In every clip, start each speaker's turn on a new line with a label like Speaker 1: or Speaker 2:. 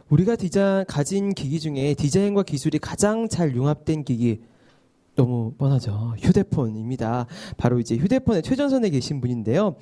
Speaker 1: 우리가 가진 기기 중에 디자인과 기술이 가장 잘 융합된 기기 너무 뻔하죠. 휴대폰입니다. 바로 이제 휴대폰의 최전선에 계신 분인데요.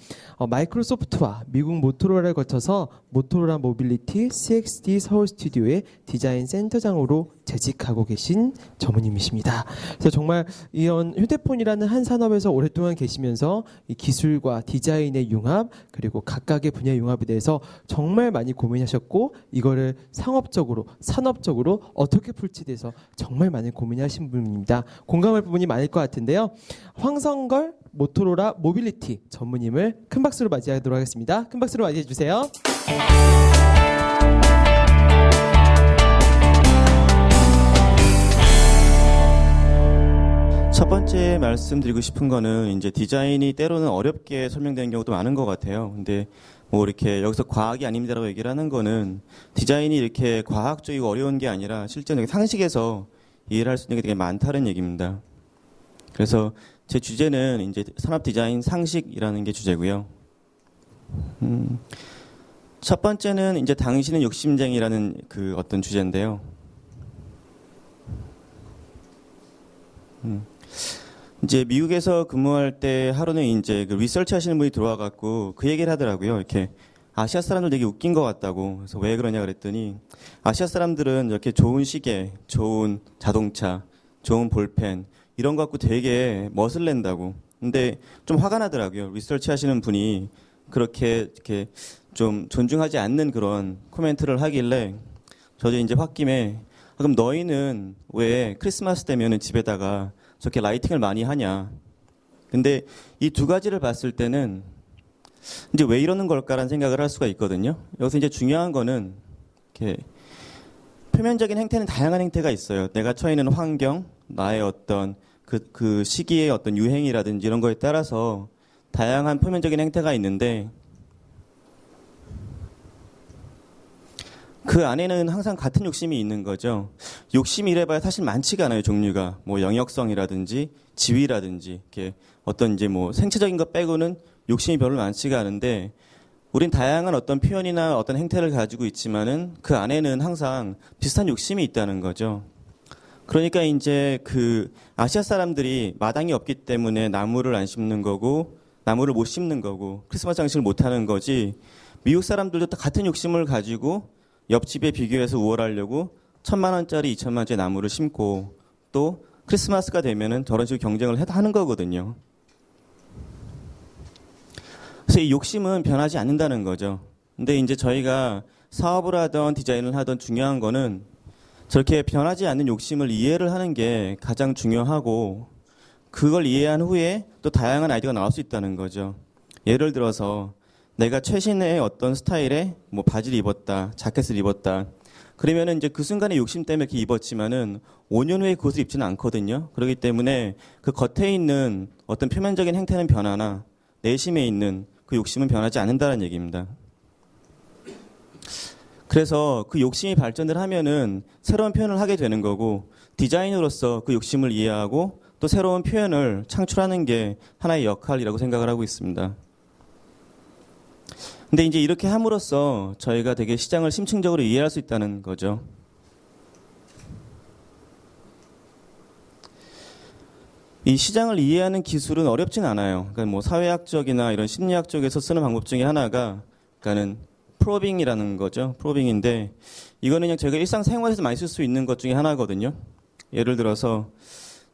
Speaker 1: 마이크로소프트와 미국 모토로라를 거쳐서 모토로라 모빌리티 CXD 서울 스튜디오의 디자인 센터장으로 재직하고 계신 전무님이십니다. 그래서 정말 이런 휴대폰이라는 한 산업에서 오랫동안 계시면서 이 기술과 디자인의 융합 그리고 각각의 분야의 융합에 대해서 정말 많이 고민하셨고 이거를 상업적으로 산업적으로 어떻게 풀지 대해서 정말 많이 고민하신 분입니다. 공감할 부분이 많을 것 같은데요. 황성걸 모토로라 모빌리티 전무님을 큰 박수로 맞이하도록 하겠습니다. 큰 박수로 맞이해 주세요.
Speaker 2: 첫 번째 말씀드리고 싶은 거는 이제 디자인이 때로는 어렵게 설명되는 경우도 많은 것 같아요. 근데 뭐 이렇게 여기서 과학이 아닙니다라고 얘기를 하는 거는 디자인이 이렇게 과학적이고 어려운 게 아니라 실제로 상식에서 이해를 할 수 있는 게 되게 많다는 얘기입니다. 그래서 제 주제는 이제 산업 디자인 상식이라는 게 주제고요. 첫 번째는 이제 당신은 욕심쟁이라는 그 어떤 주제인데요. 이제 미국에서 근무할 때 하루는 이제 그 리서치 하시는 분이 들어와 갖고 그 얘기를 하더라고요. 이렇게 아시아 사람들 되게 웃긴 것 같다고. 그래서 왜 그러냐 그랬더니 아시아 사람들은 이렇게 좋은 시계, 좋은 자동차, 좋은 볼펜 이런 거 갖고 되게 멋을 낸다고. 근데 좀 화가 나더라고요. 리서치 하시는 분이 그렇게 이렇게 좀 존중하지 않는 그런 코멘트를 하길래 저도 이제 홧김에 그럼 너희는 왜 크리스마스 때면은 집에다가 저렇게 라이팅을 많이 하냐. 근데 이 두 가지를 봤을 때는 이제 왜 이러는 걸까라는 생각을 할 수가 있거든요. 여기서 이제 중요한 거는 이렇게 표면적인 행태는 다양한 행태가 있어요. 내가 처해 있는 환경, 나의 어떤 그 시기의 어떤 유행이라든지 이런 거에 따라서 다양한 표면적인 행태가 있는데 그 안에는 항상 같은 욕심이 있는 거죠. 욕심이 이래봐야 사실 많지가 않아요, 종류가. 뭐 영역성이라든지 지위라든지 이렇게 어떤 이제 뭐 생체적인 것 빼고는 욕심이 별로 많지가 않은데 우린 다양한 어떤 표현이나 어떤 행태를 가지고 있지만은 그 안에는 항상 비슷한 욕심이 있다는 거죠. 그러니까 이제 그 아시아 사람들이 마당이 없기 때문에 나무를 안 심는 거고 나무를 못 심는 거고 크리스마스 장식을 못 하는 거지 미국 사람들도 다 같은 욕심을 가지고 옆집에 비교해서 우월하려고 1,000만 원짜리, 2,000만 원짜리 나무를 심고 또 크리스마스가 되면은 저런 식으로 경쟁을 하는 거거든요. 그래서 이 욕심은 변하지 않는다는 거죠. 근데 이제 저희가 사업을 하던 디자인을 하던 중요한 거는 저렇게 변하지 않는 욕심을 이해를 하는 게 가장 중요하고 그걸 이해한 후에 또 다양한 아이디어가 나올 수 있다는 거죠. 예를 들어서 내가 최신의 어떤 스타일의 뭐 바지를 입었다, 자켓을 입었다. 그러면은 이제 그 순간에 욕심 때문에 이렇게 입었지만은 5년 후에 그것을 입지는 않거든요. 그렇기 때문에 그 겉에 있는 어떤 표면적인 행태는 변하나 내심에 있는 그 욕심은 변하지 않는다는 얘기입니다. 그래서 그 욕심이 발전을 하면은 새로운 표현을 하게 되는 거고 디자인으로서 그 욕심을 이해하고 또 새로운 표현을 창출하는 게 하나의 역할이라고 생각을 하고 있습니다. 근데 이제 이렇게 함으로써 저희가 되게 시장을 심층적으로 이해할 수 있다는 거죠. 이 시장을 이해하는 기술은 어렵진 않아요. 그러니까 뭐 사회학적이나 이런 심리학 쪽에서 쓰는 방법 중에 하나가 그러니까는 프로빙이라는 거죠. 프로빙인데 이거는 그냥 저희가 일상생활에서 많이 쓸 수 있는 것 중에 하나거든요. 예를 들어서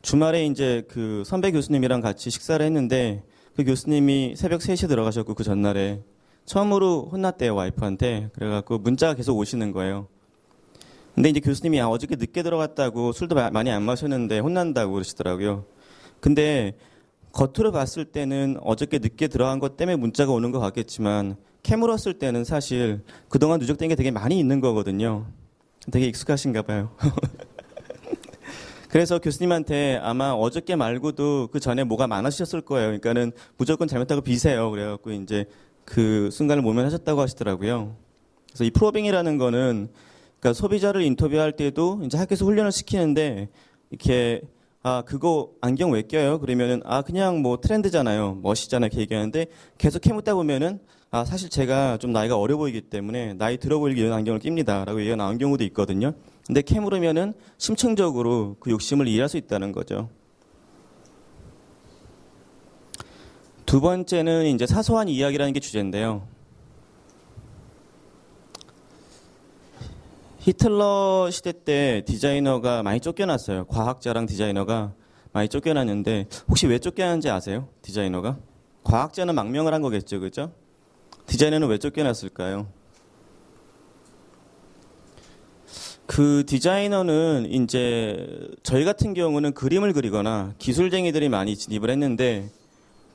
Speaker 2: 주말에 이제 그 선배 교수님이랑 같이 식사를 했는데 그 교수님이 새벽 3시에 들어가셨고 그 전날에 처음으로 혼났대요, 와이프한테. 그래갖고 문자가 계속 오시는 거예요. 근데 이제 교수님이 어저께 늦게 들어갔다고 술도 많이 안 마셨는데 혼난다고 그러시더라고요. 근데 겉으로 봤을 때는 어저께 늦게 들어간 것 때문에 문자가 오는 것 같겠지만 캐물었을 때는 사실 그동안 누적된 게 되게 많이 있는 거거든요. 되게 익숙하신가 봐요. 그래서 교수님한테 아마 어저께 말고도 그 전에 뭐가 많으셨을 거예요. 그러니까는 무조건 잘못하고 비세요. 그래갖고 이제 그 순간을 모면하셨다고 하시더라고요. 그래서 이 프로빙이라는 거는 그러니까 소비자를 인터뷰할 때도 이제 학교에서 훈련을 시키는데 이렇게 아, 그거 안경 왜 껴요? 그러면은, 아, 그냥 뭐 트렌드잖아요. 멋있잖아요. 이렇게 얘기하는데 계속 캐묻다 보면은, 아, 사실 제가 좀 나이가 어려 보이기 때문에 나이 들어 보이기 위해 안경을 낍니다. 라고 얘기가 나온 경우도 있거든요. 근데 캐물으면은 심층적으로 그 욕심을 이해할 수 있다는 거죠. 두 번째는 이제 사소한 이야기라는 게 주제인데요. 히틀러 시대 때 디자이너가 많이 쫓겨났어요. 과학자랑 디자이너가 많이 쫓겨났는데 혹시 왜 쫓겨났는지 아세요? 디자이너가? 과학자는 망명을 한 거겠죠, 그죠? 디자이너는 왜 쫓겨났을까요? 그 디자이너는 이제 저희 같은 경우는 그림을 그리거나 기술쟁이들이 많이 진입을 했는데,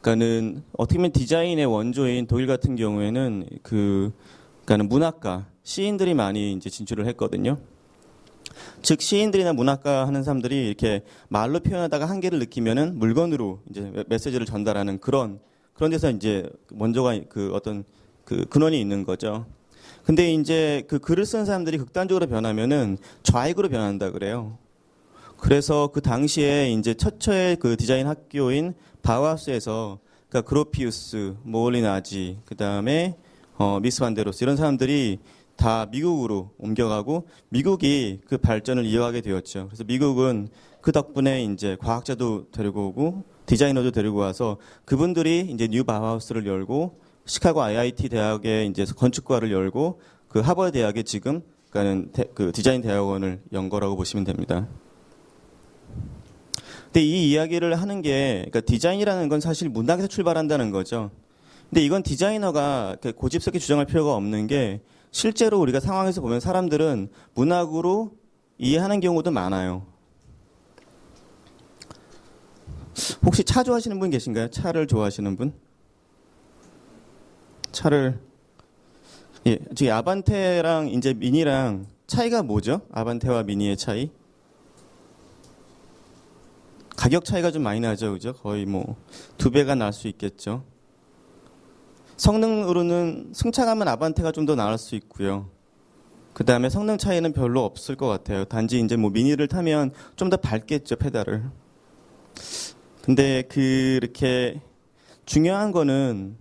Speaker 2: 그러니까는 어떻게 보면 디자인의 원조인 독일 같은 경우에는 그러니까는 문학가, 시인들이 많이 이제 진출을 했거든요. 즉 시인들이나 문학가 하는 사람들이 이렇게 말로 표현하다가 한계를 느끼면은 물건으로 이제 메시지를 전달하는 그런 데서 이제 먼저가 그 어떤 그 근원이 있는 거죠. 근데 이제 그 글을 쓴 사람들이 극단적으로 변하면은 좌익으로 변한다 그래요. 그래서 그 당시에 이제 최초의 그 디자인 학교인 바우하우스에서 그러니까 그로피우스, 모올리나지, 그다음에 미스 반데로스 이런 사람들이 다 미국으로 옮겨가고 미국이 그 발전을 이어가게 되었죠. 그래서 미국은 그 덕분에 이제 과학자도 데리고 오고 디자이너도 데리고 와서 그분들이 이제 뉴 바우하우스를 열고 시카고 IIT 대학에 이제 건축과를 열고 그 하버드 대학에 지금 그러니까는 그 디자인 대학원을 연 거라고 보시면 됩니다. 근데 이 이야기를 하는 게 그러니까 디자인이라는 건 사실 문학에서 출발한다는 거죠. 근데 이건 디자이너가 고집스럽게 주장할 필요가 없는 게 실제로 우리가 상황에서 보면 사람들은 문학으로 이해하는 경우도 많아요. 혹시 차 좋아하시는 분 계신가요? 차를 좋아하시는 분? 차를 예, 저기 아반떼랑 이제 미니랑 차이가 뭐죠? 아반떼와 미니의 차이? 가격 차이가 좀 많이 나죠, 그죠? 거의 뭐 2배가 날 수 있겠죠. 성능으로는 승차감은 아반떼가 좀 더 나을 수 있고요. 그 다음에 성능 차이는 별로 없을 것 같아요. 단지 이제 뭐 미니를 타면 좀 더 밟겠죠, 페달을. 근데 그렇게 중요한 거는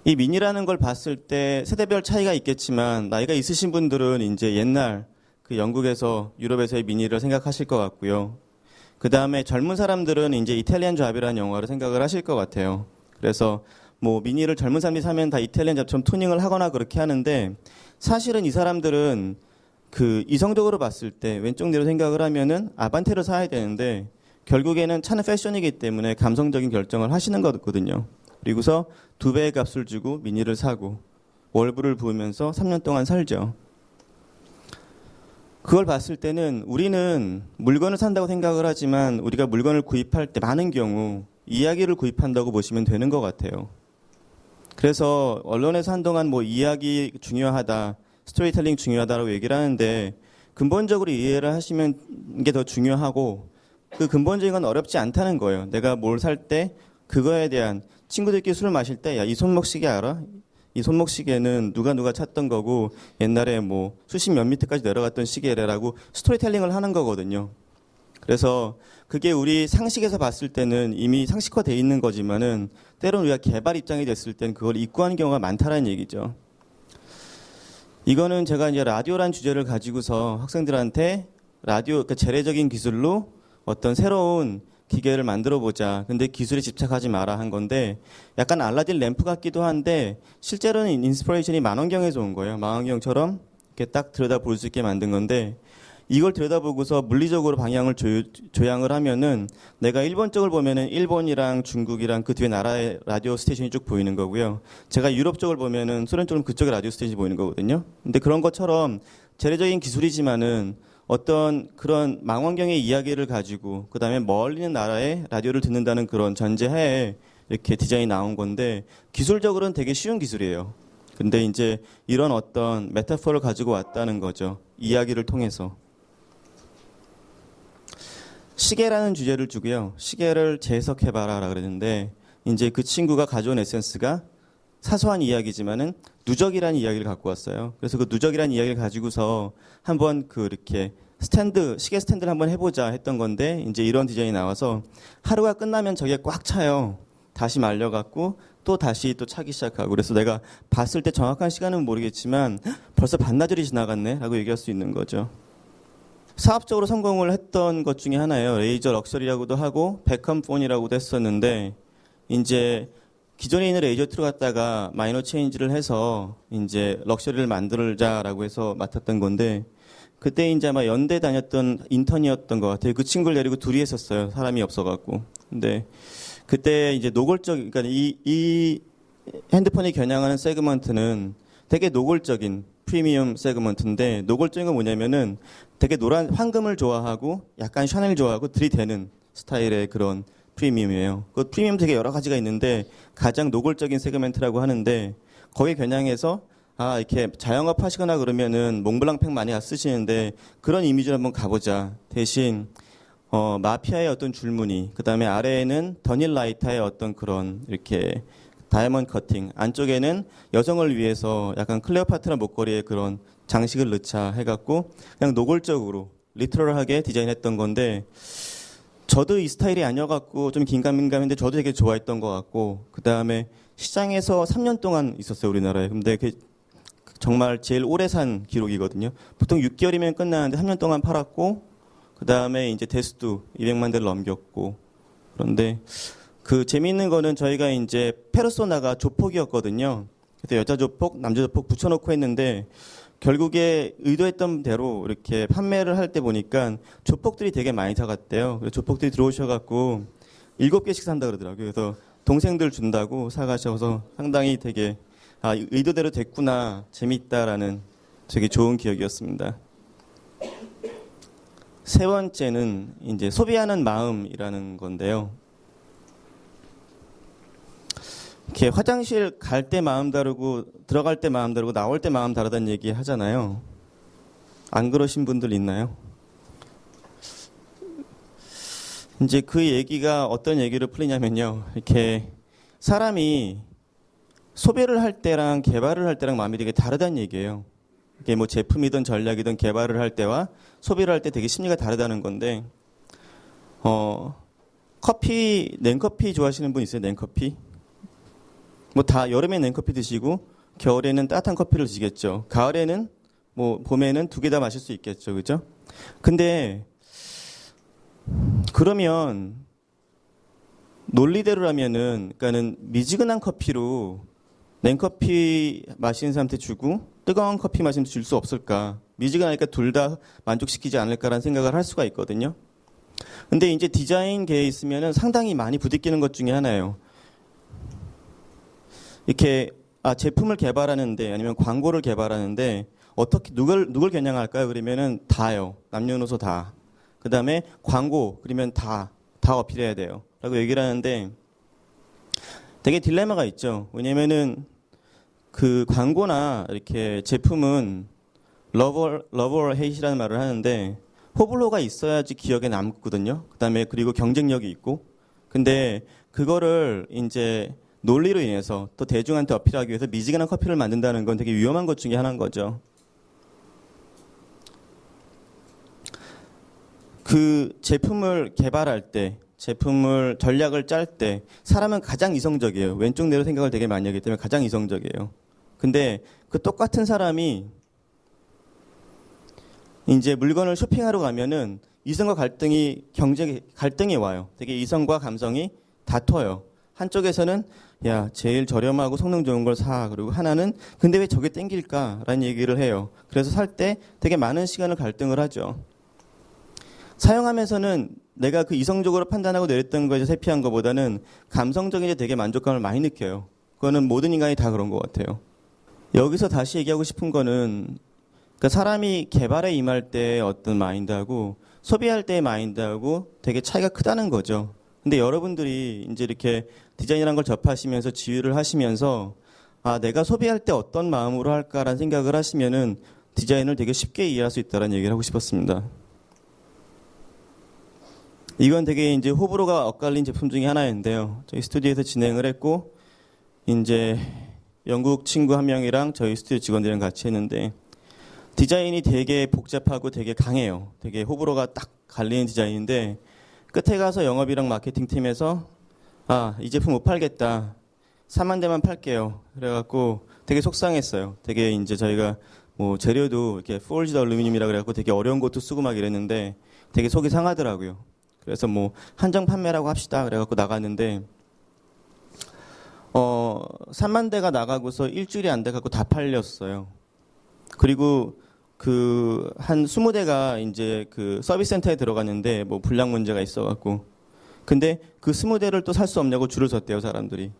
Speaker 2: 이 미니라는 걸 봤을 때 세대별 차이가 있겠지만 나이가 있으신 분들은 이제 옛날 그 영국에서 유럽에서의 미니를 생각하실 것 같고요. 그 다음에 젊은 사람들은 이제 이탈리안 잡이라는 영화를 생각을 하실 것 같아요. 그래서 뭐 미니를 젊은 사람들이 사면 다 이탈리안 잡처럼 투닝을 하거나 그렇게 하는데 사실은 이 사람들은 그 이성적으로 봤을 때 왼쪽 뒤로 생각을 하면은 아반떼를 사야 되는데 결국에는 차는 패션이기 때문에 감성적인 결정을 하시는 거거든요. 그리고서 2배의 값을 주고 미니를 사고 월부를 부으면서 3년 동안 살죠. 그걸 봤을 때는 우리는 물건을 산다고 생각을 하지만 우리가 물건을 구입할 때 많은 경우 이야기를 구입한다고 보시면 되는 것 같아요. 그래서 언론에서 한동안 뭐 이야기 중요하다, 스토리텔링 중요하다라고 얘기를 하는데 근본적으로 이해를 하시면 게 더 중요하고 그 근본적인 건 어렵지 않다는 거예요. 내가 뭘 살 때 그거에 대한 친구들끼리 술을 마실 때 야, 이 손목시계 알아? 이 손목시계는 누가 찾던 거고 옛날에 뭐 수십 몇 미터까지 내려갔던 시계래라고 스토리텔링을 하는 거거든요. 그래서 그게 우리 상식에서 봤을 때는 이미 상식화되어 있는 거지만은 때로는 우리가 개발 입장이 됐을 때는 그걸 입고하는 경우가 많다는 얘기죠. 이거는 제가 이제 라디오란 주제를 가지고서 학생들한테 라디오, 그 재래적인 기술로 어떤 새로운 기계를 만들어 보자. 근데 기술에 집착하지 마라 한 건데 약간 알라딘 램프 같기도 한데 실제로는 인스피레이션이 망원경에서 온 거예요. 망원경처럼 이렇게 딱 들여다볼 수 있게 만든 건데 이걸 들여다보고서 물리적으로 방향을 조향을 하면은 내가 일본 쪽을 보면은 일본이랑 중국이랑 그 뒤에 나라의 라디오 스테이션이 쭉 보이는 거고요. 제가 유럽 쪽을 보면은 소련 쪽은 그쪽에 라디오 스테이션이 보이는 거거든요. 근데 그런 것처럼 재래적인 기술이지만은 어떤 그런 망원경의 이야기를 가지고 그다음에 멀리 있는 나라의 라디오를 듣는다는 그런 전제하에 이렇게 디자인이 나온 건데 기술적으로는 되게 쉬운 기술이에요. 근데 이제 이런 어떤 메타포를 가지고 왔다는 거죠. 이야기를 통해서. 시계라는 주제를 주고요. 시계를 재해석해봐라 그랬는데 이제 그 친구가 가져온 에센스가 사소한 이야기지만은 누적이라는 이야기를 갖고 왔어요. 그래서 그 누적이라는 이야기를 가지고서 한번 그 이렇게 시계 스탠드를 한번 해보자 했던 건데 이제 이런 디자인이 나와서 하루가 끝나면 저게 꽉 차요. 다시 말려갖고 또 다시 또 차기 시작하고 그래서 내가 봤을 때 정확한 시간은 모르겠지만 벌써 반나절이 지나갔네 라고 얘기할 수 있는 거죠. 사업적으로 성공을 했던 것 중에 하나예요. 레이저 럭셔리라고도 하고 베컴폰이라고도 했었는데 이제 기존에 있는 레이저 툴을 갖다가 마이너 체인지를 해서 이제 럭셔리를 만들자라고 해서 맡았던 건데 그때 이제 아마 연대 다녔던 인턴이었던 것 같아요. 그 친구를 데리고 둘이 했었어요. 사람이 없어갖고. 근데 그때 이제 노골적, 그러니까 이 핸드폰이 겨냥하는 세그먼트는 되게 노골적인 프리미엄 세그먼트인데 노골적인 건 뭐냐면은 되게 노란 황금을 좋아하고 약간 샤넬 좋아하고 들이대는 스타일의 그런 프리미엄이에요. 그 프리미엄 되게 여러 가지가 있는데 가장 노골적인 세그먼트라고 하는데 거기에 겨냥해서 이렇게 자영업 하시거나 그러면은 몽블랑팩 많이 쓰시는데 그런 이미지로 한번 가보자. 대신 마피아의 어떤 줄무늬, 그 다음에 아래에는 더닐 라이타의 어떤 그런 이렇게 다이아몬드 커팅, 안쪽에는 여성을 위해서 약간 클레오파트라 목걸이에 그런 장식을 넣자 해갖고 그냥 노골적으로 리터럴하게 디자인했던 건데 저도 이 스타일이 아니어갖고 좀 긴가민가했는데 저도 되게 좋아했던 것 같고 그 다음에 시장에서 3년 동안 있었어요 우리나라에. 근데 그게 정말 제일 오래 산 기록이거든요. 보통 6개월이면 끝나는데 3년 동안 팔았고 그 다음에 이제 대수도 200만 대를 넘겼고 그런데 그 재미있는 거는 저희가 이제 페르소나가 조폭이었거든요. 그래서 여자 조폭, 남자 조폭 붙여놓고 했는데 결국에 의도했던 대로 이렇게 판매를 할 때 보니까 조폭들이 되게 많이 사갔대요. 그래서 조폭들이 들어오셔갖고 7개씩 산다 그러더라고요. 그래서 동생들 준다고 사가셔서 상당히 되게 의도대로 됐구나, 재밌다라는 되게 좋은 기억이었습니다. 세 번째는 이제 소비하는 마음이라는 건데요. 이렇게 화장실 갈 때 마음 다르고 들어갈 때 마음 다르고 나올 때 마음 다르다는 얘기 하잖아요. 안 그러신 분들 있나요? 이제 그 얘기가 어떤 얘기를 풀리냐면요. 이렇게 사람이 소비를 할 때랑 개발을 할 때랑 마음이 되게 다르다는 얘기예요. 이게 뭐 제품이든 전략이든 개발을 할 때와 소비를 할 때 되게 심리가 다르다는 건데, 냉커피 좋아하시는 분 있어요? 냉커피? 뭐 다 여름에 냉커피 드시고 겨울에는 따뜻한 커피를 드시겠죠. 가을에는 뭐 봄에는 두 개 다 마실 수 있겠죠. 그죠? 근데 그러면 논리대로라면은 그러니까는 미지근한 커피로 냉커피 마시는 사람한테 주고 뜨거운 커피 마시면 줄 수 없을까? 미지근하니까 둘 다 만족시키지 않을까라는 생각을 할 수가 있거든요. 근데 이제 디자인계에 있으면은 상당히 많이 부딪히는 것 중에 하나예요. 이렇게 제품을 개발하는데 아니면 광고를 개발하는데 어떻게 누굴 겨냥할까요? 그러면은 다요. 남녀노소 다. 그다음에 광고 그러면 다 어필해야 돼요. 라고 얘기를 하는데 되게 딜레마가 있죠. 왜냐면은 그 광고나 이렇게 제품은 love or hate이라는 말을 하는데 호불호가 있어야지 기억에 남거든요. 그다음에 그리고 경쟁력이 있고. 근데 그거를 이제 논리로 인해서 또 대중한테 어필하기 위해서 미지근한 커피를 만든다는 건 되게 위험한 것 중에 하나인 거죠. 그 제품을 개발할 때, 제품을 전략을 짤 때 사람은 가장 이성적이에요. 왼쪽 내로 생각을 되게 많이 하기 때문에 가장 이성적이에요. 근데 그 똑같은 사람이 이제 물건을 쇼핑하러 가면은 이성과 갈등이 와요. 되게 이성과 감성이 다퉈요. 한쪽에서는 야, 제일 저렴하고 성능 좋은 걸 사. 그리고 하나는 근데 왜 저게 땡길까라는 얘기를 해요. 그래서 살 때 되게 많은 시간을 갈등을 하죠. 사용하면서는 내가 그 이성적으로 판단하고 내렸던 거에서 회피한 것보다는 감성적인 데 되게 만족감을 많이 느껴요. 그거는 모든 인간이 다 그런 것 같아요. 여기서 다시 얘기하고 싶은 거는 그러니까 사람이 개발에 임할 때 어떤 마인드하고 소비할 때의 마인드하고 되게 차이가 크다는 거죠. 근데 여러분들이 이제 이렇게 디자인이라는 걸 접하시면서 지휘를 하시면서 내가 소비할 때 어떤 마음으로 할까라는 생각을 하시면은 디자인을 되게 쉽게 이해할 수 있다는 얘기를 하고 싶었습니다. 이건 되게 이제 호불호가 엇갈린 제품 중에 하나인데요. 저희 스튜디오에서 진행을 했고 이제 영국 친구 한 명이랑 저희 스튜디오 직원들이랑 같이 했는데 디자인이 되게 복잡하고 되게 강해요. 되게 호불호가 딱 갈리는 디자인인데 끝에 가서 영업이랑 마케팅 팀에서 이 제품 못 팔겠다. 4만 대만 팔게요. 그래갖고 되게 속상했어요. 되게 이제 저희가 뭐 재료도 이렇게 포얼지드 알루미늄이라 그래갖고 되게 어려운 것도 쓰고 막 이랬는데 되게 속이 상하더라고요. 그래서 뭐 한정 판매라고 합시다. 그래갖고 나갔는데 3만 대가 나가고서 일주일이 안 돼갖고 다 팔렸어요. 그리고 한 20대가 이제 그 서비스 센터에 들어갔는데 뭐 불량 문제가 있어갖고 근데 그 20대를 또 살 수 없냐고 줄을 섰대요, 사람들이.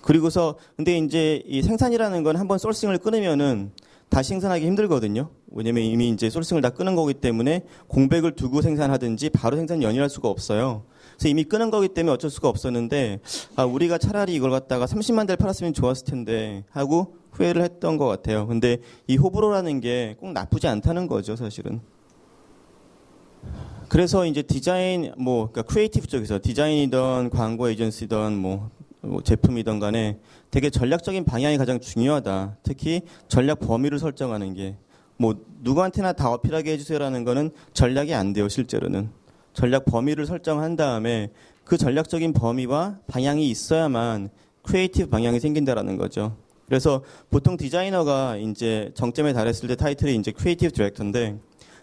Speaker 2: 그리고서 근데 이제 이 생산이라는 건 한번 소싱을 끊으면은 다시 생산하기 힘들거든요. 왜냐면 이미 이제 소싱을 다 끊은 거기 때문에 공백을 두고 생산하든지 바로 생산 연이할 수가 없어요. 그래서 이미 끊은 거기 때문에 어쩔 수가 없었는데 우리가 차라리 이걸 갖다가 30만 대를 팔았으면 좋았을 텐데 하고 후회를 했던 것 같아요. 근데 이 호불호라는 게 꼭 나쁘지 않다는 거죠, 사실은. 그래서 이제 디자인, 그러니까 크리에이티브 쪽에서 디자인이든 광고 에이전시든 뭐 제품이든 간에 되게 전략적인 방향이 가장 중요하다. 특히 전략 범위를 설정하는 게 누구한테나 다 어필하게 해주세요라는 거는 전략이 안 돼요, 실제로는. 전략 범위를 설정한 다음에 그 전략적인 범위와 방향이 있어야만 크리에이티브 방향이 생긴다라는 거죠. 그래서 보통 디자이너가 이제 정점에 달했을 때 타이틀이 이제 크리에이티브 디렉터인데,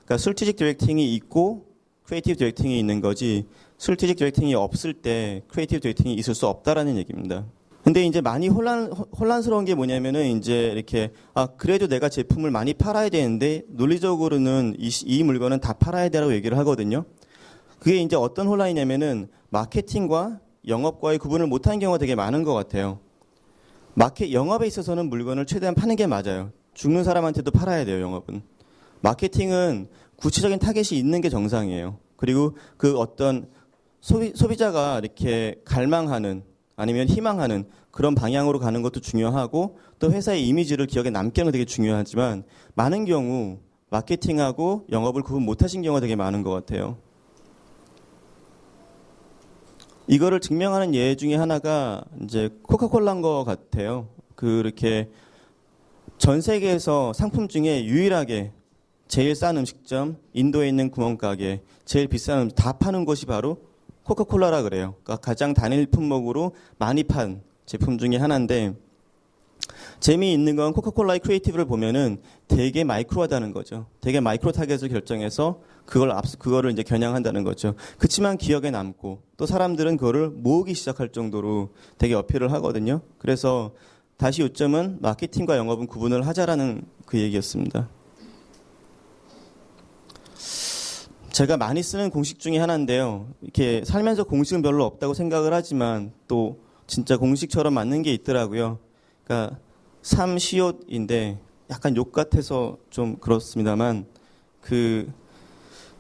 Speaker 2: 그러니까 스트래티직 디렉팅이 있고 크리에이티브 디렉팅이 있는 거지, 스트래티직 디렉팅이 없을 때 크리에이티브 디렉팅이 있을 수 없다라는 얘기입니다. 근데 이제 많이 혼란스러운 게 뭐냐면은 이제 이렇게 그래도 내가 제품을 많이 팔아야 되는데 논리적으로는 이 물건은 다 팔아야 되라고 얘기를 하거든요. 그게 이제 어떤 혼란이냐면은 마케팅과 영업과의 구분을 못하는 경우가 되게 많은 것 같아요. 영업에 있어서는 물건을 최대한 파는 게 맞아요. 죽는 사람한테도 팔아야 돼요, 영업은. 마케팅은 구체적인 타겟이 있는 게 정상이에요. 그리고 그 어떤 소비자가 이렇게 갈망하는 아니면 희망하는 그런 방향으로 가는 것도 중요하고 또 회사의 이미지를 기억에 남게 하는 거 되게 중요하지만 많은 경우 마케팅하고 영업을 구분 못하신 경우가 되게 많은 것 같아요. 이거를 증명하는 예 중에 하나가 이제 코카콜라인 것 같아요. 그렇게 전 세계에서 상품 중에 유일하게 제일 싼 음식점, 인도에 있는 구멍가게, 제일 비싼 음식 다 파는 곳이 바로 코카콜라라 그래요. 그러니까 가장 단일 품목으로 많이 판 제품 중에 하나인데 재미있는 건 코카콜라의 크리에이티브를 보면은 되게 마이크로하다는 거죠. 되게 마이크로 타겟을 결정해서 그거를 이제 겨냥한다는 거죠. 그치만 기억에 남고 또 사람들은 그거를 모으기 시작할 정도로 되게 어필을 하거든요. 그래서 다시 요점은 마케팅과 영업은 구분을 하자라는 그 얘기였습니다. 제가 많이 쓰는 공식 중에 하나인데요. 이렇게 살면서 공식은 별로 없다고 생각을 하지만 또 진짜 공식처럼 맞는 게 있더라고요. 그러니까 삼시옷인데 약간 욕 같아서 좀 그렇습니다만 그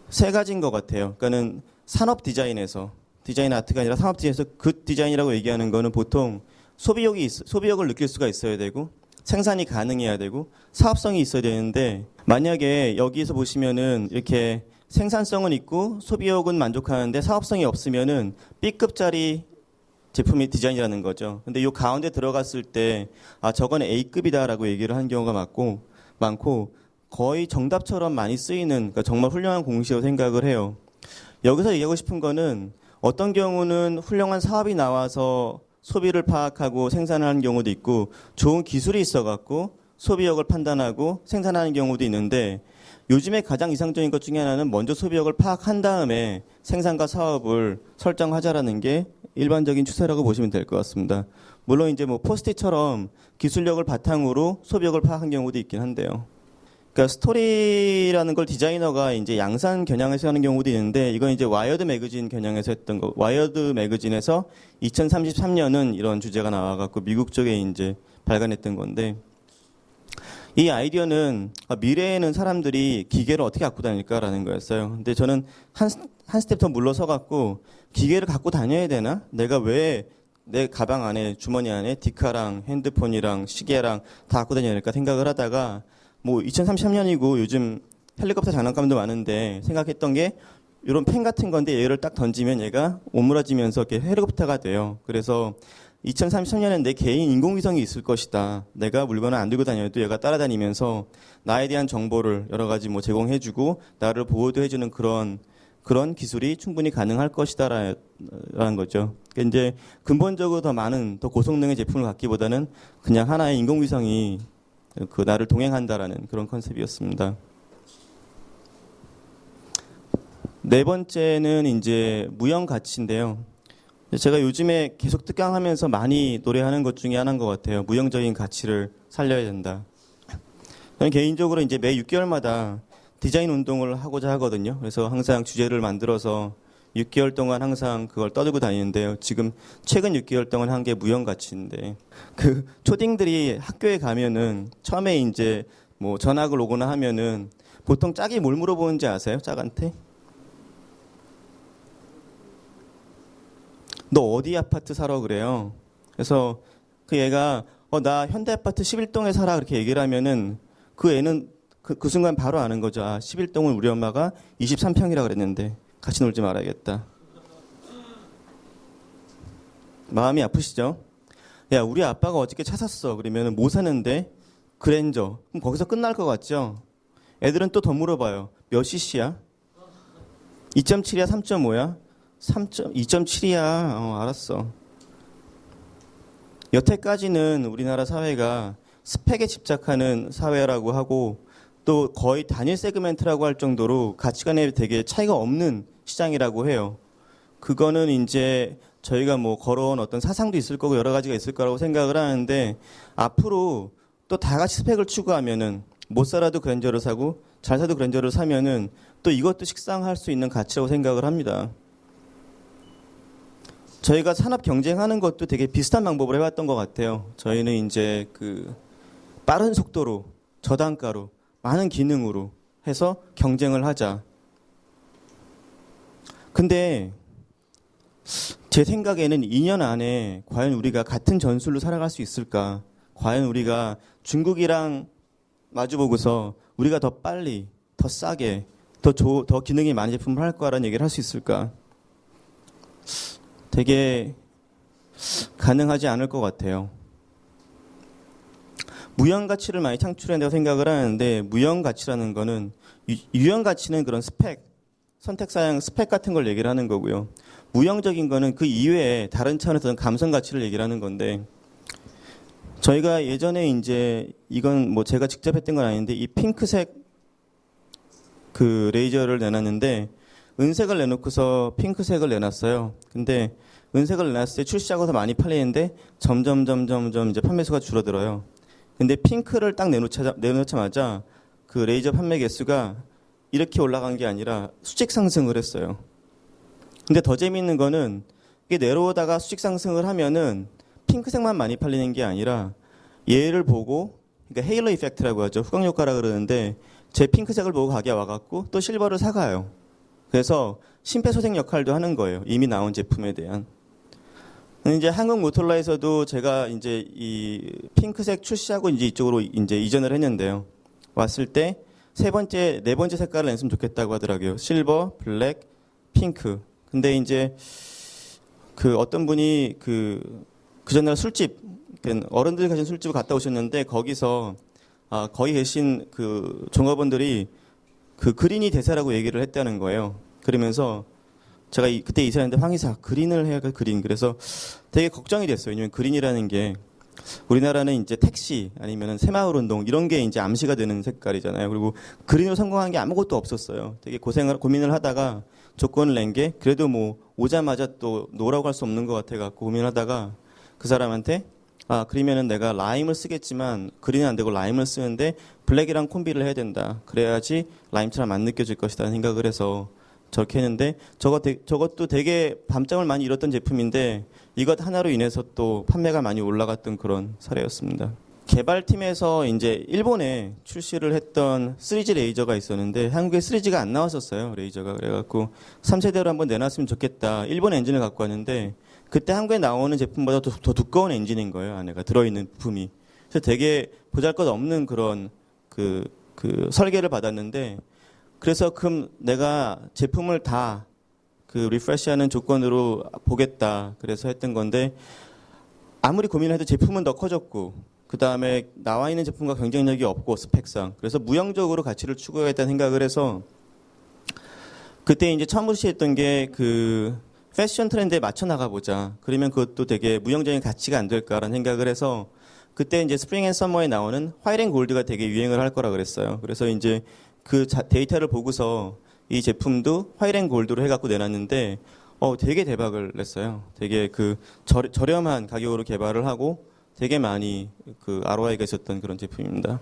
Speaker 2: 세 가지인 것 같아요. 그러니까는 산업 디자인에서 디자인 아트가 아니라 산업 디자인에서 굿 디자인이라고 얘기하는 거는 보통 소비욕을 느낄 수가 있어야 되고 생산이 가능해야 되고 사업성이 있어야 되는데 만약에 여기서 보시면은 이렇게 생산성은 있고 소비욕은 만족하는데 사업성이 없으면은 B급짜리 제품이 디자인이라는 거죠. 근데 이 가운데 들어갔을 때 저건 A급이다라고 얘기를 하는 경우가 많고 거의 정답처럼 많이 쓰이는 그러니까 정말 훌륭한 공식이라고 생각을 해요. 여기서 얘기하고 싶은 거는 어떤 경우는 훌륭한 사업이 나와서 소비를 파악하고 생산을 하는 경우도 있고 좋은 기술이 있어갖고 소비력을 판단하고 생산하는 경우도 있는데 요즘에 가장 이상적인 것 중에 하나는 먼저 소비력을 파악한 다음에 생산과 사업을 설정하자라는 게 일반적인 추세라고 보시면 될 것 같습니다. 물론 이제 포스트잇처럼 기술력을 바탕으로 소비력을 파악한 경우도 있긴 한데요. 그러니까 스토리라는 걸 디자이너가 이제 양산 겨냥해서 하는 경우도 있는데 이건 이제 와이어드 매거진 겨냥해서 했던 거. 와이어드 매거진에서 2033년은 이런 주제가 나와갖고 미국 쪽에 이제 발간했던 건데 이 아이디어는 미래에는 사람들이 기계를 어떻게 갖고 다닐까라는 거였어요. 근데 저는 한 스텝 더 물러서갖고 기계를 갖고 다녀야 되나? 내가 왜 내 가방 안에 주머니 안에 디카랑 핸드폰이랑 시계랑 다 갖고 다녀야 될까 생각을 하다가 2033년이고 요즘 헬리콥터 장난감도 많은데 생각했던 게 이런 펜 같은 건데 얘를 딱 던지면 얘가 오므라지면서 이렇게 헬리콥터가 돼요. 그래서 2033년엔 내 개인 인공위성이 있을 것이다. 내가 물건을 안 들고 다녀도 얘가 따라다니면서 나에 대한 정보를 여러 가지 뭐 제공해주고 나를 보호도 해주는 그런 기술이 충분히 가능할 것이다라는 거죠. 그러니까 이제 근본적으로 더 많은 더 고성능의 제품을 갖기보다는 그냥 하나의 인공위성이 그 나를 동행한다라는 그런 컨셉이었습니다. 네 번째는 이제 무형 가치인데요. 제가 요즘에 계속 특강하면서 많이 노래하는 것 중에 하나인 것 같아요. 무형적인 가치를 살려야 된다. 저는 개인적으로 이제 매 6개월마다 디자인 운동을 하고자 하거든요. 그래서 항상 주제를 만들어서 6개월 동안 항상 그걸 떠들고 다니는데요. 지금 최근 6개월 동안 한 게 무형 가치인데, 그 초딩들이 학교에 가면은 처음에 이제 뭐 전학을 오거나 하면은 보통 짝이 뭘 물어보는지 아세요? 짝한테? 너 어디 아파트 살아? 그래요. 그래서 그 얘가 나 현대 아파트 11동에 살아 그렇게 얘기를 하면은 그 애는 그 순간 바로 아는 거죠. 11동을 우리 엄마가 23평이라 그랬는데 같이 놀지 말아야겠다. 마음이 아프시죠? 야, 우리 아빠가 어저께 차 샀어. 그러면은 뭐 사는데? 그랜저. 그럼 거기서 끝날 것 같죠? 애들은 또 더 물어봐요. 몇 cc야? 2.7이야? 3.5야? 2.7이야. 알았어. 여태까지는 우리나라 사회가 스펙에 집착하는 사회라고 하고 또 거의 단일 세그멘트라고 할 정도로 가치관에 되게 차이가 없는 시장이라고 해요. 그거는 이제 저희가 뭐 걸어온 어떤 사상도 있을 거고 여러 가지가 있을 거라고 생각을 하는데 앞으로 또 다 같이 스펙을 추구하면은 못 살아도 그랜저를 사고 잘 사도 그랜저를 사면은 또 이것도 식상할 수 있는 가치라고 생각을 합니다. 저희가 산업 경쟁하는 것도 되게 비슷한 방법을 해왔던 것 같아요. 저희는 이제 그 빠른 속도로 저단가로 많은 기능으로 해서 경쟁을 하자. 근데 제 생각에는 2년 안에 과연 우리가 같은 전술로 살아갈 수 있을까? 과연 우리가 중국이랑 마주보고서 우리가 더 빨리, 더 싸게, 더 기능이 많은 제품을 할 거라는 얘기를 할 수 있을까? 되게 가능하지 않을 것 같아요. 무형 가치를 많이 창출한다고 생각을 하는데 무형 가치라는 거는 유형 가치는 그런 스펙, 선택 사양 스펙 같은 걸 얘기를 하는 거고요. 무형적인 거는 그 이외에 다른 차원에서 감성 가치를 얘기를 하는 건데 저희가 예전에 이제 이건 뭐 제가 직접 했던 건 아닌데 이 핑크색 그 레이저를 내놨는데 은색을 내놓고서 핑크색을 내놨어요. 근데 은색을 내놨을 때 출시하고서 많이 팔리는데 점점 이제 판매수가 줄어들어요. 근데 핑크를 딱 내놓자마자 그 레이저 판매 개수가 이렇게 올라간 게 아니라 수직 상승을 했어요. 근데 더 재미있는 거는 이게 내려오다가 수직 상승을 하면은 핑크색만 많이 팔리는 게 아니라 얘를 보고 그러니까 헤일러 이펙트라고 하죠. 후광 효과라 그러는데 제 핑크색을 보고 가게 와갖고 또 실버를 사가요. 그래서 심폐소생 역할도 하는 거예요. 이미 나온 제품에 대한. 이제 한국 모토로라에서도 제가 이제 이 핑크색 출시하고 이제 이쪽으로 이제 이전을 했는데요. 왔을 때 네 번째 색깔을 냈으면 좋겠다고 하더라고요. 실버, 블랙, 핑크. 근데 이제 그 어떤 분이 그 전날 술집, 어른들이 가신 술집을 갔다 오셨는데 거기서 거기 계신 그 종업원들이 그 그린이 대세라고 얘기를 했다는 거예요. 그러면서 제가 그때 이사했는데 황이사 그린을 해야 그린. 그래서 되게 걱정이 됐어요. 왜냐면 그린이라는 게 우리나라는 이제 택시 아니면 새마을 운동 이런 게 이제 암시가 되는 색깔이잖아요. 그리고 그린으로 성공한 게 아무것도 없었어요. 되게 고민을 하다가 조건을 낸 게 그래도 뭐 오자마자 또 노라고 할 수 없는 것 같아갖고 고민하다가 그 사람한테 그러면은 내가 라임을 쓰겠지만 그린은 안 되고 라임을 쓰는데 블랙이랑 콤비를 해야 된다. 그래야지 라임처럼 안 느껴질 것이다 생각을 해서 저렇게 했는데 저것도 되게 밤잠을 많이 잃었던 제품인데 이것 하나로 인해서 또 판매가 많이 올라갔던 그런 사례였습니다. 개발팀에서 이제 일본에 출시를 했던 3G 레이저가 있었는데 한국에 3G가 안 나왔었어요. 레이저가. 그래갖고 3세대로 한번 내놨으면 좋겠다. 일본 엔진을 갖고 왔는데 그때 한국에 나오는 제품보다 더 두꺼운 엔진인 거예요. 안에가 들어있는 부품이. 그래서 되게 보잘것없는 그런 그 설계를 받았는데 그래서 그럼 내가 제품을 다 그 리프레시하는 조건으로 보겠다. 그래서 했던 건데 아무리 고민을 해도 제품은 더 커졌고 그 다음에 나와 있는 제품과 경쟁력이 없고 스펙상 그래서 무형적으로 가치를 추구하겠다는 생각을 해서 그때 이제 처음으로 시했던 게 그 패션 트렌드에 맞춰 나가보자. 그러면 그것도 되게 무형적인 가치가 안 될까라는 생각을 해서 그때 이제 스프링 앤 서머에 나오는 화이트 앤 골드가 되게 유행을 할 거라 그랬어요. 그래서 이제 그 데이터를 보고서 이 제품도 화이트 앤 골드로 해갖고 내놨는데 되게 대박을 냈어요. 되게 그 저렴한 가격으로 개발을 하고 되게 많이 그 ROI가 있었던 그런 제품입니다.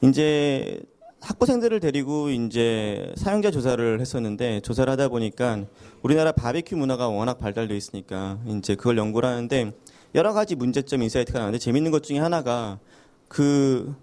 Speaker 2: 이제 학부생들을 데리고 이제 사용자 조사를 했었는데 조사를 하다 보니까 우리나라 바베큐 문화가 워낙 발달되어 있으니까 이제 그걸 연구를 하는데 여러 가지 문제점 인사이트가 나오는데 재밌는 것 중에 하나가 그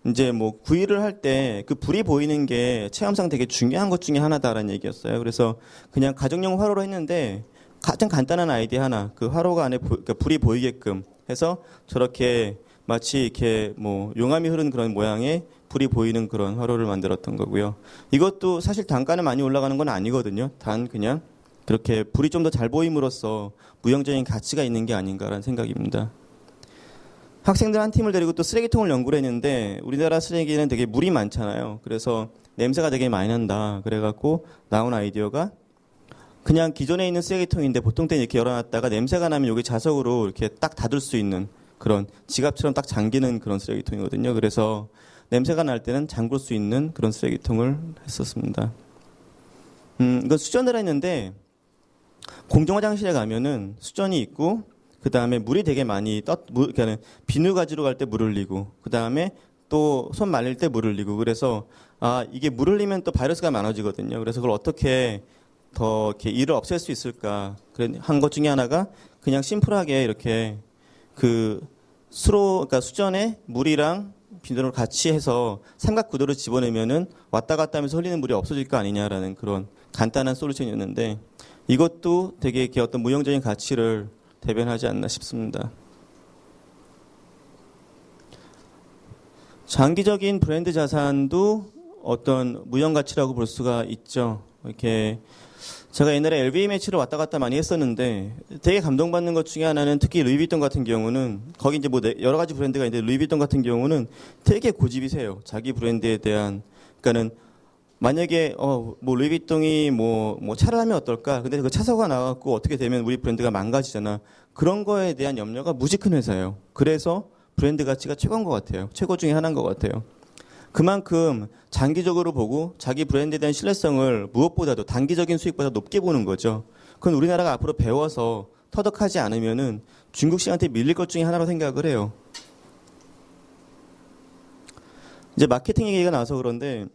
Speaker 2: 이제 뭐 구이를 할 때 그 불이 보이는 게 체험상 되게 중요한 것 중에 하나다라는 얘기였어요. 그래서 그냥 가정용 화로로 했는데 가장 간단한 아이디어 하나 그 화로가 안에 그러니까 불이 보이게끔 해서 저렇게 마치 이렇게 뭐 용암이 흐르는 그런 모양의 불이 보이는 그런 화로를 만들었던 거고요. 이것도 사실 단가는 많이 올라가는 건 아니거든요. 단 그냥 그렇게 불이 좀 더 잘 보임으로써 무형적인 가치가 있는 게 아닌가라는 생각입니다. 학생들 한 팀을 데리고 또 쓰레기통을 연구를 했는데 우리나라 쓰레기는 되게 물이 많잖아요. 그래서 냄새가 되게 많이 난다. 그래갖고 나온 아이디어가 그냥 기존에 있는 쓰레기통인데 보통 때는 이렇게 열어놨다가 냄새가 나면 여기 자석으로 이렇게 딱 닫을 수 있는 그런 지갑처럼 딱 잠기는 그런 쓰레기통이거든요. 그래서 냄새가 날 때는 잠글 수 있는 그런 쓰레기통을 했었습니다. 이건 수전을 했는데 공중 화장실에 가면은 수전이 있고 그 다음에 물이 되게 많이 그러니까 비누 가지러 갈 때 물 흘리고 그 다음에 또 손 말릴 때 물 흘리고 그래서 이게 물 흘리면 또 바이러스가 많아지거든요. 그래서 그걸 어떻게 더 이렇게 이를 없앨 수 있을까 한 것 중에 하나가 그냥 심플하게 이렇게 그 그러니까 수전에 물이랑 비누를 같이 해서 삼각 구도로 집어넣으면은 왔다 갔다 하면서 흘리는 물이 없어질 거 아니냐라는 그런 간단한 솔루션이었는데 이것도 되게 이렇게 어떤 무형적인 가치를 대변하지 않나 싶습니다. 장기적인 브랜드 자산도 어떤 무형 가치라고 볼 수가 있죠. 이렇게 제가 옛날에 LV 매치를 왔다 갔다 많이 했었는데 되게 감동받는 것 중에 하나는 특히 루이비통 같은 경우는 거기 이제 뭐 여러 가지 브랜드가 있는데 루이비통 같은 경우는 되게 고집이 세요. 자기 브랜드에 대한 그러니까는 만약에 뭐 루이비통이 뭐 차를 하면 어떨까? 근데 그 차사가 나갖고 어떻게 되면 우리 브랜드가 망가지잖아. 그런 거에 대한 염려가 무지 큰 회사예요. 그래서 브랜드 가치가 최고인 것 같아요. 최고 중에 하나인 것 같아요. 그만큼 장기적으로 보고 자기 브랜드에 대한 신뢰성을 무엇보다도 단기적인 수익보다 높게 보는 거죠. 그건 우리나라가 앞으로 배워서 터득하지 않으면은 중국 시장한테 밀릴 것 중에 하나로 생각을 해요. 이제 마케팅 얘기가 나와서 그런데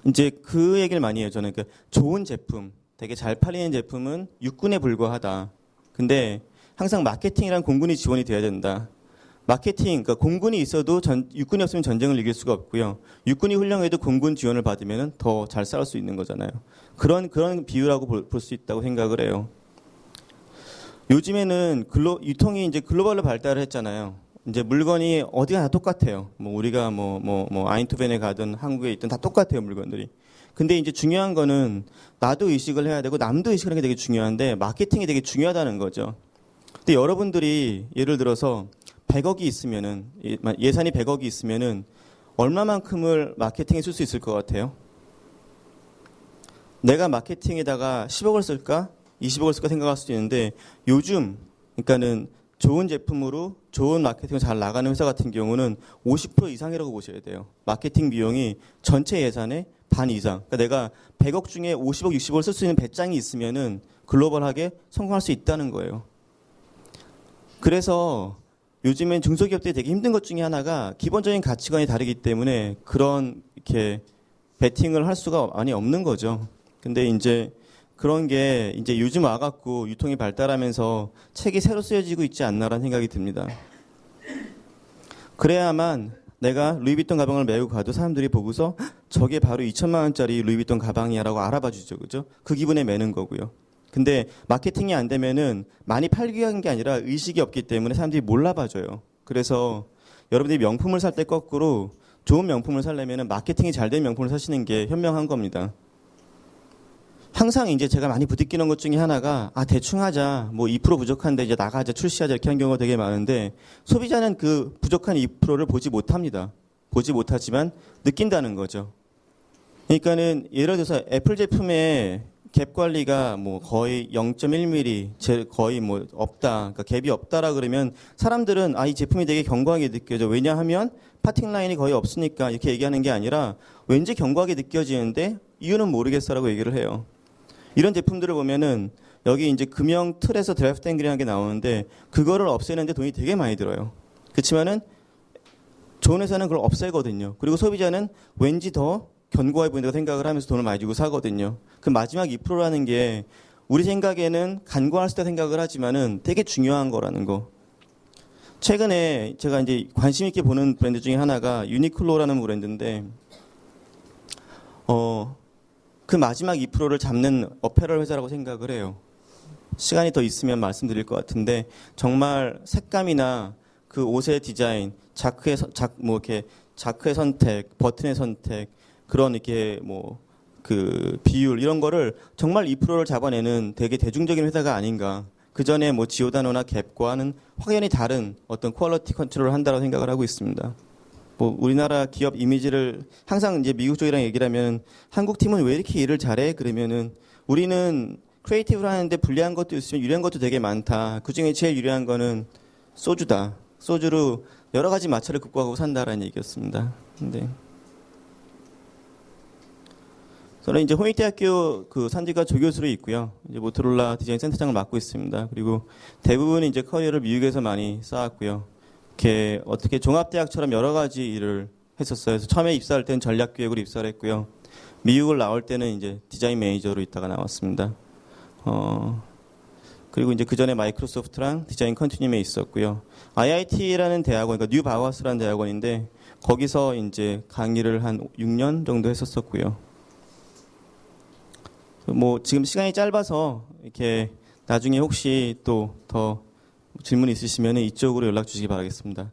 Speaker 2: 이제 그 얘기를 많이 해요. 저는 그러니까 좋은 제품, 되게 잘 팔리는 제품은 육군에 불과하다. 근데 항상 마케팅이랑 공군이 지원이 돼야 된다. 마케팅, 그러니까 공군이 있어도 육군이 없으면 전쟁을 이길 수가 없고요. 육군이 훌륭해도 공군 지원을 받으면 더 잘 싸울 수 있는 거잖아요. 그런 비유라고 볼 수 있다고 생각을 해요. 요즘에는 유통이 이제 글로벌로 발달을 했잖아요. 이제 물건이 어디가 다 똑같아요. 뭐 우리가 아인토벤에 가든 한국에 있든 다 똑같아요, 물건들이. 근데 이제 중요한 거는 나도 의식을 해야 되고 남도 의식을 하는 게 되게 중요한데 마케팅이 되게 중요하다는 거죠. 근데 여러분들이 예를 들어서 100억이 있으면은 예산이 100억이 있으면은 얼마만큼을 마케팅에 쓸 수 있을 것 같아요? 내가 마케팅에다가 10억을 쓸까? 20억을 쓸까 생각할 수도 있는데 요즘 그러니까는 좋은 제품으로 좋은 마케팅을 잘 나가는 회사 같은 경우는 50% 이상이라고 보셔야 돼요. 마케팅 비용이 전체 예산의 반 이상. 그러니까 내가 100억 중에 50억, 60억을 쓸 수 있는 배짱이 있으면은 글로벌하게 성공할 수 있다는 거예요. 그래서 요즘엔 중소기업들이 되게 힘든 것 중에 하나가 기본적인 가치관이 다르기 때문에 그런 이렇게 베팅을 할 수가 많이 없는 거죠. 근데 이제 그런 게 이제 요즘 와갖고 유통이 발달하면서 책이 새로 쓰여지고 있지 않나라는 생각이 듭니다. 그래야만 내가 루이비통 가방을 메고 가도 사람들이 보고서 저게 바로 2천만 원짜리 루이비통 가방이야라고 알아봐 주죠. 그죠? 그 기분에 매는 거고요. 근데 마케팅이 안 되면은 많이 팔기 위한 게 아니라 의식이 없기 때문에 사람들이 몰라봐줘요. 그래서 여러분들이 명품을 살 때 거꾸로 좋은 명품을 살려면은 마케팅이 잘 된 명품을 사시는 게 현명한 겁니다. 항상 이제 제가 많이 부딪히는 것 중에 하나가 대충 하자, 뭐 2% 부족한데 이제 나가자, 출시하자 이렇게 한 경우가 되게 많은데 소비자는 그 부족한 2%를 보지 못합니다. 보지 못하지만 느낀다는 거죠. 그러니까는 예를 들어서 애플 제품의 갭 관리가 뭐 거의 0.1mm, 거의 뭐 없다, 그러니까 갭이 없다라 그러면 사람들은 이 제품이 되게 견고하게 느껴져. 왜냐하면 파팅 라인이 거의 없으니까 이렇게 얘기하는 게 아니라 왠지 견고하게 느껴지는데 이유는 모르겠어라고 얘기를 해요. 이런 제품들을 보면은 여기 이제 금형 틀에서 드래프트 앵글이라는 게 나오는데 그거를 없애는데 돈이 되게 많이 들어요. 그렇지만은 좋은 회사는 그걸 없애거든요. 그리고 소비자는 왠지 더 견고해 보인다고 생각을 하면서 돈을 많이 주고 사거든요. 그 마지막 2%라는 게 우리 생각에는 간과할 수도 생각을 하지만은 되게 중요한 거라는 거. 최근에 제가 이제 관심 있게 보는 브랜드 중에 하나가 유니클로라는 브랜드인데, 그 마지막 2%를 잡는 어페럴 회사라고 생각을 해요. 시간이 더 있으면 말씀드릴 것 같은데, 정말 색감이나 그 옷의 디자인, 자크의 선택, 버튼의 선택, 그런 이렇게 그 비율 이런 거를 정말 2%를 잡아내는 되게 대중적인 회사가 아닌가. 그 전에 뭐 지오다노나 갭과는 확연히 다른 어떤 퀄리티 컨트롤을 한다고 생각을 하고 있습니다. 뭐 우리나라 기업 이미지를 항상 이제 미국 쪽이랑 얘기를 하면 한국 팀은 왜 이렇게 일을 잘해? 그러면은 우리는 크리에이티브를 하는데 불리한 것도 있으면 유리한 것도 되게 많다. 그 중에 제일 유리한 거는 소주다. 소주로 여러 가지 마찰을 극복하고 산다라는 얘기였습니다. 근데 저는 이제 홍익대학교 그 산지과 조교수로 있고요. 이제 모토로라 디자인 센터장을 맡고 있습니다. 그리고 대부분 이제 커리어를 미국에서 많이 쌓았고요. 이렇게 어떻게 종합대학처럼 여러 가지 일을 했었어요. 그래서 처음에 입사할 때는 전략기획으로 입사를 했고요. 미국을 나올 때는 이제 디자인 매니저로 있다가 나왔습니다. 그리고 이제 그 전에 마이크로소프트랑 디자인 컨티뉴움에 있었고요. IIT라는 대학원, 그러니까 뉴 바우하우스라는 대학원인데 거기서 이제 강의를 한 6년 정도 했었었고요. 뭐 지금 시간이 짧아서 이렇게 나중에 혹시 또 더 질문 있으시면 이쪽으로 연락 주시기 바라겠습니다.